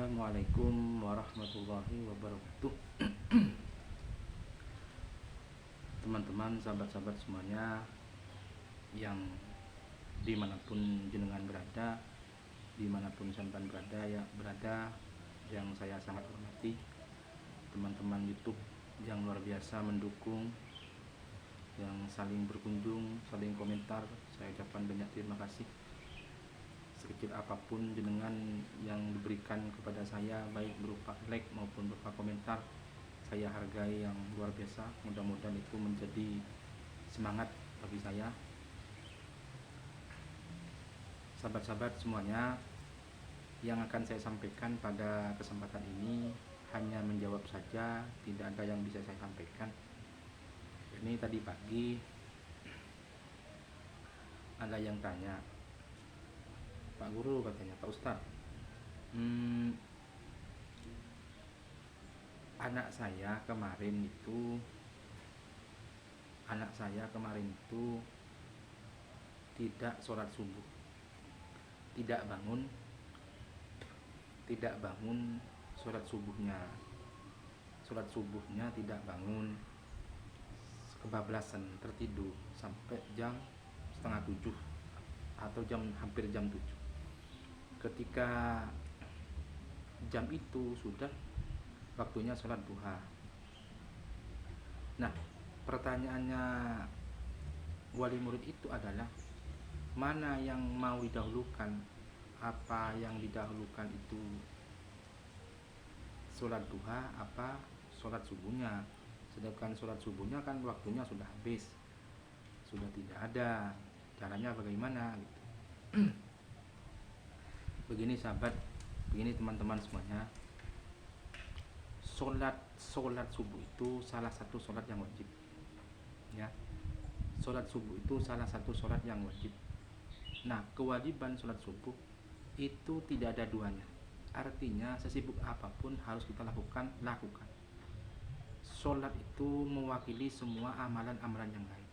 Assalamualaikum warahmatullahi wabarakatuh. Teman-teman, sahabat-sahabat semuanya yang dimanapun jenengan berada, dimanapun sampan berada, yang saya sangat hormati, teman-teman YouTube yang luar biasa mendukung, yang saling berkunjung, saling komentar, saya ucapkan banyak terima kasih. Sekecil apapun jenengan yang diberikan kepada saya, baik berupa like maupun berupa komentar, saya hargai yang luar biasa. Mudah-mudahan itu menjadi semangat bagi saya. Sahabat-sahabat semuanya, yang akan saya sampaikan pada kesempatan ini hanya menjawab saja, tidak ada yang bisa saya sampaikan. Ini tadi pagi ada yang tanya, Pak Guru, katanya, Pak Ustadz, anak saya kemarin itu tidak sholat subuh, tidak bangun sholat subuhnya tidak bangun, kebablasan tertidur sampai jam setengah 7 atau hampir jam 7. Ketika jam itu sudah waktunya sholat duha. Nah, pertanyaannya wali murid itu adalah, mana yang mau didahulukan? Apa yang didahulukan itu sholat duha apa sholat subuhnya? Sedangkan sholat subuhnya kan waktunya sudah habis, sudah tidak ada. Caranya bagaimana gitu. Begini sahabat, begini teman-teman semuanya, sholat subuh itu salah satu sholat yang wajib, ya. Sholat subuh itu salah satu sholat yang wajib. Nah, kewajiban sholat subuh itu tidak ada duanya. Artinya sesibuk apapun harus kita lakukan. Sholat itu mewakili semua amalan-amalan yang lain.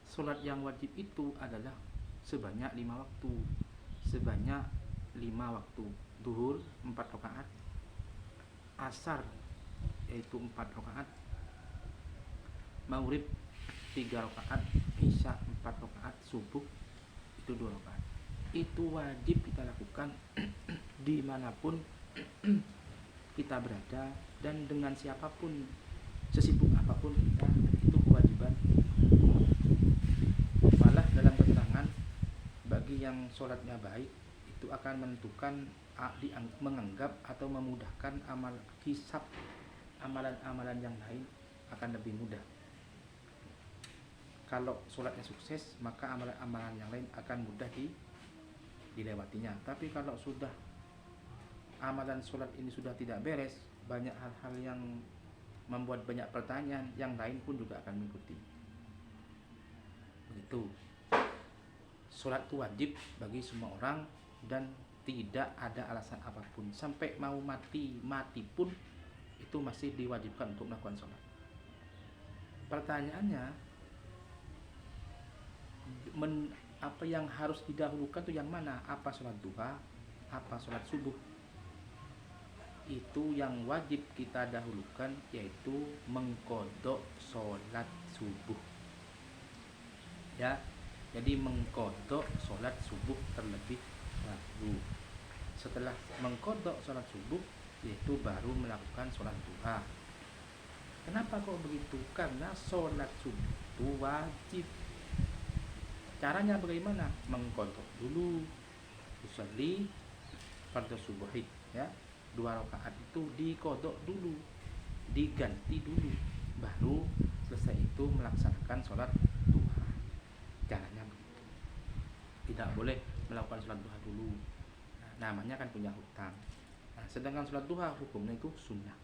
Sholat yang wajib itu adalah sebanyak 5 waktu. Duhur 4 rakaat, asar yaitu 4 rakaat, maghrib 3 rakaat, isya 4 rakaat, subuh itu 2 rakaat. Itu wajib kita lakukan dimanapun kita berada dan dengan siapapun, sesibuk apapun kita, itu kewajiban. Malah dalam keterangan, bagi yang sholatnya baik itu akan menentukan, menganggap atau memudahkan hisab amalan-amalan yang lain akan lebih mudah. Kalau sholatnya sukses, maka amalan-amalan yang lain akan mudah dilewatinya. Tapi kalau sudah amalan sholat ini sudah tidak beres, banyak hal-hal yang membuat banyak pertanyaan, yang lain pun juga akan mengikuti. Begitu. Sholat itu wajib bagi semua orang dan tidak ada alasan apapun. Sampai mau mati pun itu masih diwajibkan untuk melakukan sholat. Pertanyaannya, apa yang harus didahulukan itu yang mana? Apa sholat duha? Apa sholat subuh? Itu yang wajib kita dahulukan, yaitu mengqadha sholat subuh, ya. Jadi mengqadha sholat subuh terlebih dahulu. Setelah mengqadha sholat subuh, yaitu baru melakukan sholat duha. Kenapa kok begitu? Karena sholat subuh itu wajib. Caranya bagaimana? Mengqadha dulu, usolli fardhu subuhi, ya. 2 rakaat itu diqadha dulu, diganti dulu, baru selesai itu melaksanakan sholat duha. Caranya begitu. Tidak boleh melakukan sholat duha dulu. Namanya kan punya hutang. Sedangkan sholat duha hukumnya itu sunnah.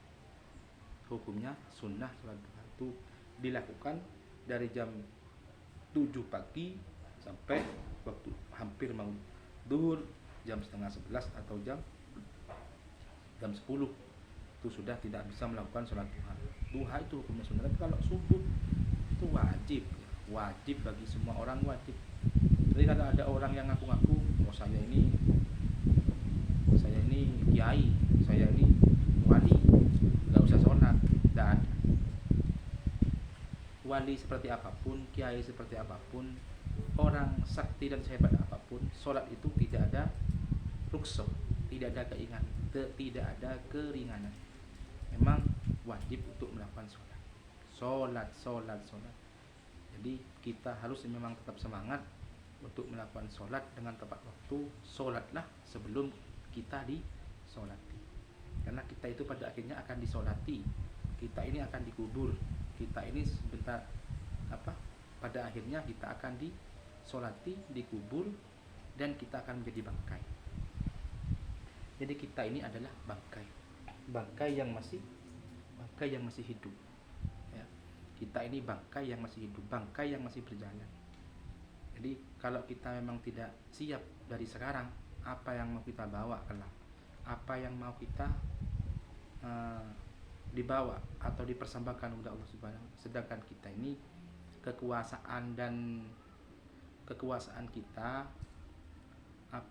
Hukumnya sunnah. Sholat duha itu dilakukan dari jam 7 pagi sampai waktu hampir mau duhur, jam setengah 11 atau jam 10 itu sudah tidak bisa melakukan sholat duha. Duha itu hukumnya sunnah. Tapi kalau subuh itu wajib bagi semua orang, wajib. Jadi kalau ada orang yang ngaku-ngaku, saya ini ini kiai, saya ini wali, nggak usah sholat. Tidak ada. Wali seperti apapun, kiai seperti apapun, orang sakti dan sehebat apapun, sholat itu tidak ada rukhsah, tidak ada tidak ada keringanan. Memang wajib untuk melakukan sholat. Sholat. Jadi kita harus memang tetap semangat untuk melakukan sholat dengan tepat waktu. Sholatlah sebelum kita disolati, karena kita itu pada akhirnya akan disolati. Kita ini akan dikubur. Kita ini sebentar pada akhirnya kita akan disolati, dikubur, dan kita akan menjadi bangkai. Jadi kita ini adalah bangkai yang masih hidup. Ya. Kita ini bangkai yang masih hidup, bangkai yang masih berjalan. Jadi kalau kita memang tidak siap dari sekarang, apa yang mau kita bawa kelak, apa yang mau kita dibawa atau dipersembahkan kepada Allah Subhanahu wa ta'ala. Sedangkan kita ini kekuasaan kita,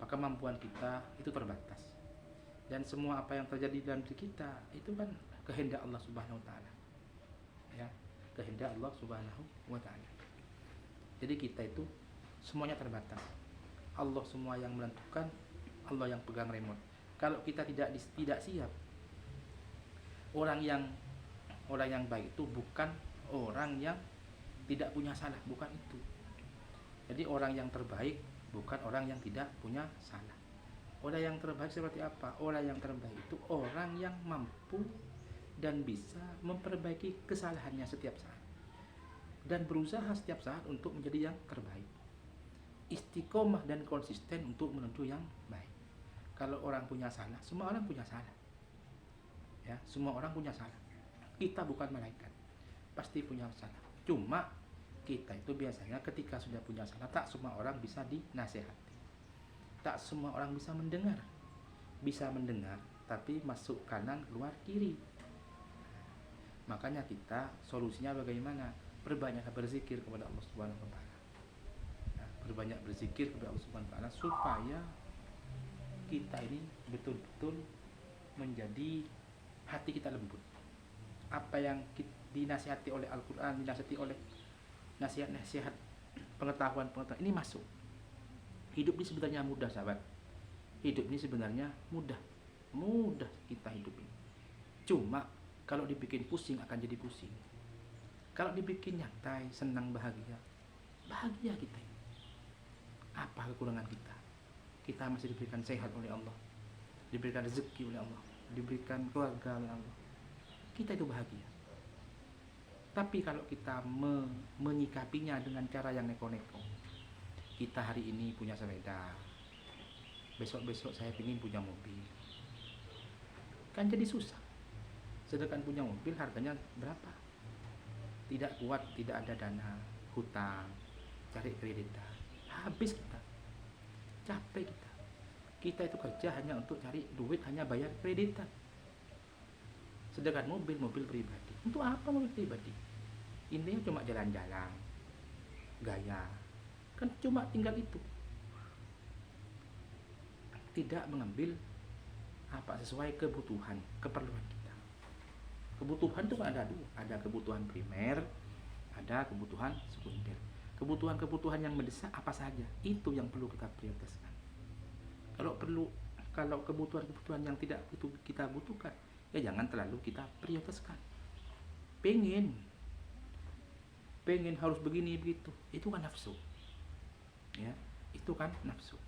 kemampuan kita itu terbatas. Dan semua apa yang terjadi dalam diri kita itu kan kehendak Allah Subhanahu wa ta'ala. Ya, kehendak Allah Subhanahu wa ta'ala. Jadi kita itu semuanya terbatas. Allah semua yang menentukan, Allah yang pegang remote. Kalau kita tidak siap, orang yang baik itu bukan orang yang tidak punya salah, bukan itu. Jadi orang yang terbaik bukan orang yang tidak punya salah. Orang yang terbaik seperti apa? Orang yang terbaik itu orang yang mampu dan bisa memperbaiki kesalahannya setiap saat, dan berusaha setiap saat untuk menjadi yang terbaik. Istiqomah dan konsisten untuk menuju yang baik. Kalau orang punya salah, semua orang punya salah. Ya, semua orang punya salah. Kita bukan malaikat, pasti punya salah. Cuma kita itu biasanya ketika sudah punya salah, tak semua orang bisa dinasihati, tak semua orang bisa mendengar. Bisa mendengar, tapi masuk kanan keluar kiri. Makanya kita solusinya bagaimana? Berbanyak berzikir kepada Allah Subhanahu wa ta'ala. Berbanyak berzikir kepada Allah Subhanahu wa ta'ala supaya kita ini betul-betul menjadi hati kita lembut. Apa yang dinasihati oleh Al-Quran, dinasihati oleh nasihat-nasihat, pengetahuan ini masuk. Hidup ini sebenarnya mudah, sahabat. Hidup ini sebenarnya mudah kita hidup ini. Cuma kalau dibikin pusing akan jadi pusing. Kalau dibikin nyantai, senang, bahagia kita. Apa kekurangan kita? Kita masih diberikan sehat oleh Allah, diberikan rezeki oleh Allah, diberikan keluarga oleh Allah. Kita itu bahagia. Tapi kalau kita menyikapinya dengan cara yang neko-neko, kita hari ini punya sepeda, besok-besok saya ingin punya mobil, kan jadi susah. Sedangkan punya mobil harganya berapa? Tidak kuat, tidak ada dana, hutang, cari kreditan, habis kita, capek kita. Kita itu kerja hanya untuk cari duit, hanya bayar kreditan. Sedangkan mobil pribadi, untuk apa mobil pribadi? Intinya cuma jalan-jalan, gaya, kan cuma tinggal itu. Tidak mengambil sesuai kebutuhan, keperluan kita. Kebutuhan itu ada dua, ada kebutuhan primer, ada kebutuhan sekunder. Kebutuhan yang mendesak apa saja, itu yang perlu kita prioritaskan. Kalau kebutuhan yang tidak itu kita butuhkan, ya jangan terlalu kita prioritaskan. Pengen harus begini begitu, itu kan nafsu. Ya, itu kan nafsu.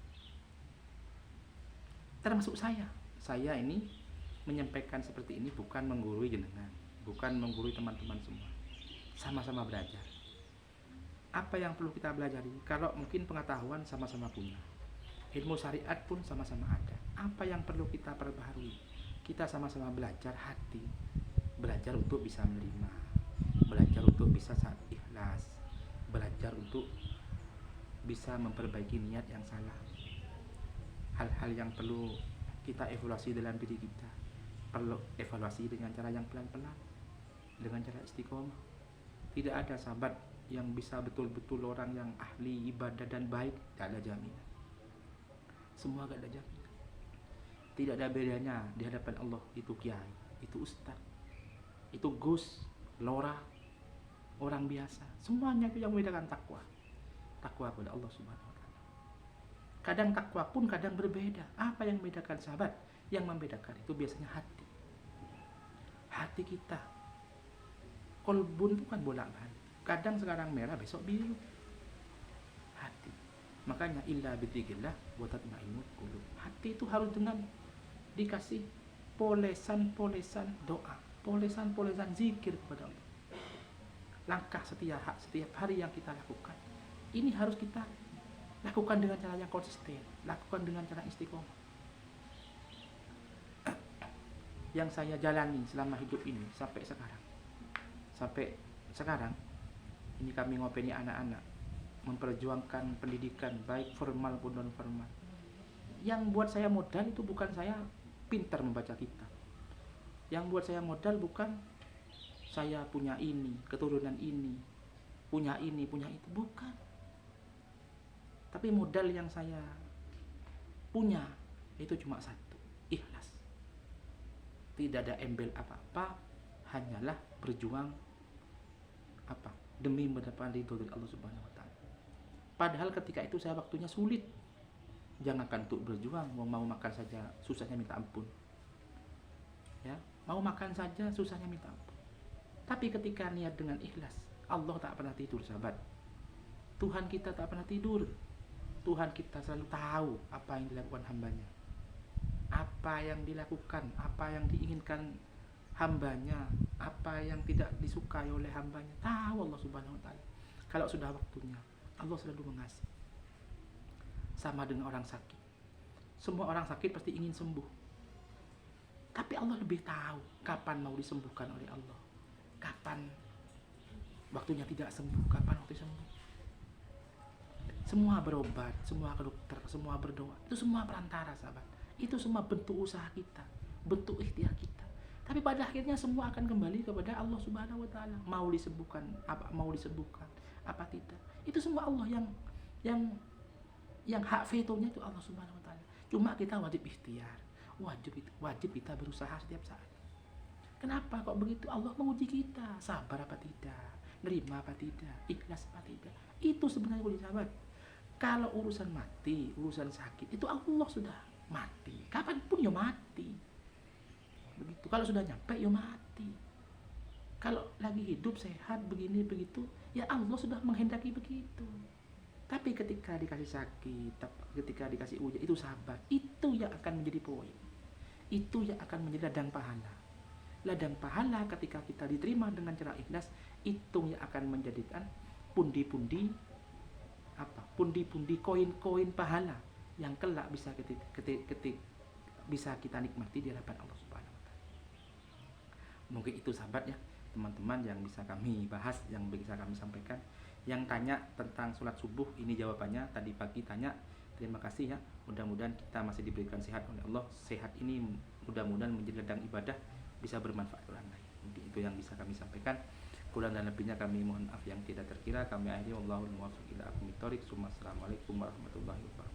Termasuk saya ini menyampaikan seperti ini bukan menggurui jenengan, bukan menggurui teman-teman semua. Sama-sama belajar. Apa yang perlu kita pelajari? Kalau mungkin pengetahuan sama-sama punya, ilmu syariat pun sama-sama ada. Apa yang perlu kita perbaharui? Kita sama-sama belajar hati, belajar untuk bisa menerima, belajar untuk bisa ikhlas, belajar untuk bisa memperbaiki niat yang salah. Hal-hal yang perlu kita evaluasi dalam diri kita, perlu evaluasi dengan cara yang pelan-pelan, dengan cara istiqomah. Tidak ada sahabat yang bisa betul-betul orang yang ahli ibadah dan baik, tidak ada jaminan. Semua gak ada jaminan. Tidak ada bedanya di hadapan Allah. Itu kiai, itu ustaz, itu gus, lora, orang biasa. Semuanya itu yang membedakan takwa. Takwa kepada Allah Subhanahu wa taala. Kadang takwa pun kadang berbeda. Apa yang membedakan sahabat? Yang membedakan itu biasanya hati. Hati kita. Kolbun itu kan bolak-balik. Kadang sekarang merah, besok biru. Hati. Makanya illa bidzikrillah wa tatma'innul qulub. Hati itu harus dengan dikasih polesan-polesan doa, polesan-polesan zikir kepada Allah. Langkah setiap hari yang kita lakukan, ini harus kita lakukan dengan cara yang konsisten, lakukan dengan cara istiqomah. Yang saya jalani selama hidup ini sampai sekarang ini kami ngopeni anak-anak, memperjuangkan pendidikan baik formal pun non formal. Yang buat saya modal itu bukan saya pintar membaca kitab. Yang buat saya modal bukan saya punya ini, keturunan ini, punya itu, bukan. Tapi modal yang saya punya itu cuma satu, ikhlas. Tidak ada embel apa-apa, hanyalah berjuang demi mendapat ridho dari Allah Subhanahu wa taala. Padahal ketika itu saya waktunya sulit. Jangankan untuk berjuang, mau makan saja susahnya minta ampun. Ya, mau makan saja susahnya minta ampun. Tapi ketika niat dengan ikhlas, Allah tak pernah tidur, sahabat. Tuhan kita tak pernah tidur. Tuhan kita selalu tahu apa yang dilakukan hambanya, apa yang dilakukan, apa yang diinginkan hambanya, apa yang tidak disukai oleh hambanya. Tahu Allah Subhanahu wa taala. Kalau sudah waktunya, Allah selalu mengasihi. Sama dengan orang sakit. Semua orang sakit pasti ingin sembuh. Tapi Allah lebih tahu kapan mau disembuhkan oleh Allah. Kapan waktunya tidak sembuh, kapan waktu sembuh. Semua berobat, semua ke dokter, semua berdoa. Itu semua perantara, sahabat. Itu semua bentuk usaha kita, bentuk ikhtiar kita. Tapi pada akhirnya semua akan kembali kepada Allah Subhanahu wa taala. Mau disembuhkan apa tidak. Itu semua Allah yang hak vetonya itu Allah Subhanahu wa taala. Cuma kita wajib ikhtiar. Wajib kita berusaha setiap saat. Kenapa kok begitu? Allah menguji kita, sabar apa tidak, nerima apa tidak, ikhlas apa tidak. Itu sebenarnya uji sahabat. Kalau urusan mati, urusan sakit, itu Allah sudah mati. Kapanpun ya mati. Begitu. Kalau sudah nyampe ya mati. Kalau lagi hidup sehat begini begitu, ya Allah sudah menghendaki begitu. Tapi ketika dikasih sakit, ketika dikasih ujian, itu sabar. Itu yang akan menjadi poin. Itu yang akan menjadi ladang pahala. Ladang pahala ketika kita diterima dengan cara ikhlas, itu yang akan menjadikan pundi-pundi koin-koin pahala yang kelak bisa bisa kita nikmati di hadapan Allah Subhanahu wa taala. Mungkin itu sahabat ya, teman-teman yang bisa kami bahas, yang bisa kami sampaikan. Yang tanya tentang sholat subuh, ini jawabannya. Tadi pagi tanya, terima kasih ya. Mudah-mudahan kita masih diberikan sehat oleh Allah. Sehat ini mudah-mudahan menjadi ladang ibadah, bisa bermanfaat orang lain. Mungkin itu yang bisa kami sampaikan. Kurang dan lebihnya kami mohon maaf yang tidak terkira. Kami akhiri, wallahul muwaffiq ila aqwamit thoriq. Assalamualaikum warahmatullahi wabarakatuh.